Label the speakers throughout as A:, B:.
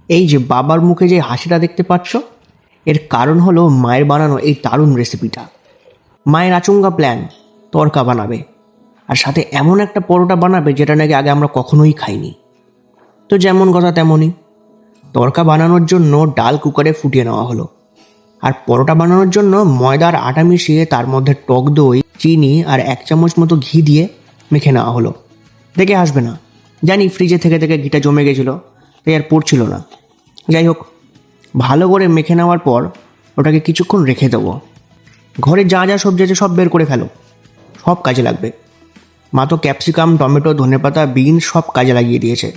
A: এই যে বাবার মুখে যে হাসিটা দেখতে পাচ্ছ, এর কারণ হলো মায়ের বানানো এই দারুণ রেসিপিটা। মায়ের আচমকা প্ল্যান তড়কা বানাবে, আর সাথে এমন একটা পরোটা বানাবে যেটা নাকি আগে আমরা কখনোই খাইনি। তো যেমন কথা তেমনই, তড়কা বানানোর জন্য ডাল কুকারে ফুটিয়ে নেওয়া হলো, আর পরোটা বানানোর জন্য ময়দার আটা মিশিয়ে তার মধ্যে টক দই, চিনি আর 1 চামচ মতো ঘি দিয়ে মেখে নেওয়া হলো। দেখে আসবে না, জানি ফ্রিজে থেকে থেকে ঘিটা জমে গেছিলো, তাই আর পড়ছিল না। যাই হোক, ভালো করে মেখে নেওয়ার পর ওটাকে কিছুক্ষণ রেখে দেবো। ঘরে যা যা সবজি আছে সব বের করে ফেলো, সব কাজে লাগবে। মা তো ক্যাপসিকাম, টমেটো, ধনেপাতা, বিনস সব কাজে লাগিয়ে দিয়েছে।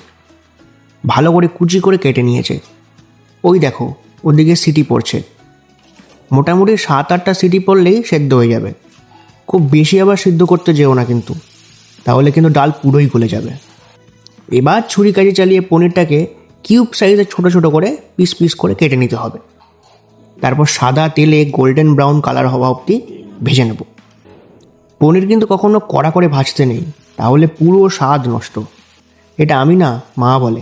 A: ভালো করে কুচি করে কেটে নিয়েছে। ওই দেখো, ওদিকে সিটি পড়ছে। মোটামুটি 7-8টা সিটি পড়লেই সেদ্ধ হয়ে যাবে। খুব বেশি আবার সিদ্ধ করতে যেও না কিন্তু, তাহলে কিন্তু ডাল পুরোই গলে যাবে। এবার ছুরি কাঁচি চালিয়ে পনিরটাকে কিউব সাইজে ছোট ছোট করে পিস পিস করে কেটে নিতে হবে। তারপর সাদা তেলে গোল্ডেন ব্রাউন কালার হওয়া অবধি ভেজে নেব। পনির কিন্তু কখনো কড়া করে ভাজতে নেই, তাহলে পুরো স্বাদ নষ্ট। এটা আমি না, মা বলে।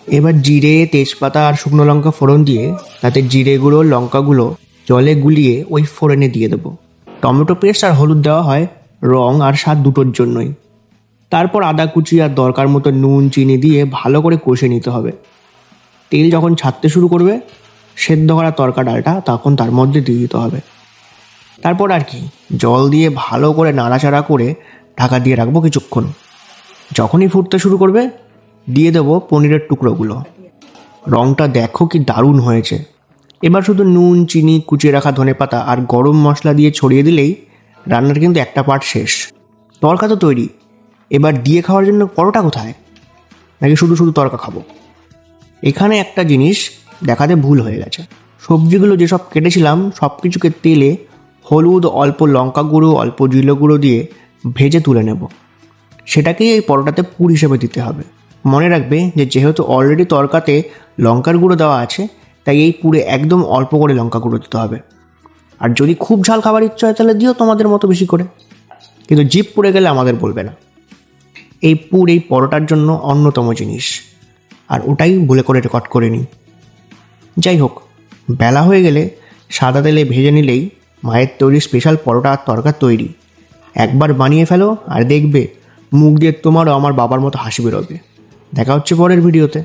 A: এবার জিরে, তেজপাতা আর শুকনো লঙ্কা ফোড়ন দিয়ে তাতে জিরে গুঁড়ো, লঙ্কাগুলো জলে গুলিয়ে ওই ফোড়নে দিয়ে দেবো। টমেটো পেস্ট আর হলুদ দেওয়া হয় রং আর স্বাদ দুটোর জন্যই। তারপর আদা কুচি আর দরকার মতো নুন, চিনি দিয়ে ভালো করে কষে নিতে হবে। তেল যখন ছাড়তে শুরু করবে, সেদ্ধ করা তড়কা ডালটা তখন তার মধ্যে দিয়ে দিতে হবে। তারপর আর কি, জল দিয়ে ভালো করে নাড়াচাড়া করে ঢাকা দিয়ে রাখবো কিছুক্ষণ। যখনই ফুটতে শুরু করবে, দিয়ে দেবো পনিরের টুকরোগুলো। রঙটা দেখো কি দারুণ হয়েছে। এবার শুধু নুন, চিনি, কুচিয়ে রাখা ধনেপাতা আর গরম মশলা দিয়ে ছড়িয়ে দিলেই রান্নার কিন্তু একটা পার্ট শেষ। তড়কা তো তৈরি, এবার দিয়ে খাওয়ার জন্য পরোটা কোথায়? নাকি শুধু শুধু তড়কা খাবো? এখানে একটা জিনিস দেখাতে ভুল হয়ে গেছে। সবজিগুলো যেসব কেটেছিলাম সব কিছুকে তেলে হলুদ, অল্প লঙ্কা গুঁড়ো, অল্প জিরে গুঁড়ো দিয়ে ভেজে তুলে নেব। সেটাকেই এই পরোটাতে পুর হিসেবে দিতে হবে। মনে রাখবে যে যেহেতু অলরেডি তড়কাতে লঙ্কার গুঁড়ো দেওয়া আছে, তাই এই পুরে একদম অল্প করে লঙ্কা গুঁড়ো দিতে হবে। আর যদি খুব ঝাল খাবার ইচ্ছা হয় তাহলে দিও তোমাদের মতো বেশি করে, কিন্তু জিভ পুড়ে গেলে আমাদের বলবে না। এই পুর এই পরোটার জন্য অন্যতম জিনিস, আর ওটাই ভুলে করে রেকর্ড করে নিই। যাই হোক, বেলা হয়ে গেলে সাদা তেলে ভেজে নিলেই মায়ের তৈরি স্পেশাল পরোটা আর তড়কা তৈরি। একবার বানিয়ে ফেলো আর দেখবে মুখ দিয়ে তোমারও আমার বাবার মতো হাসি বেরোবে। দেখা হচ্ছে পরের ভিডিওতে।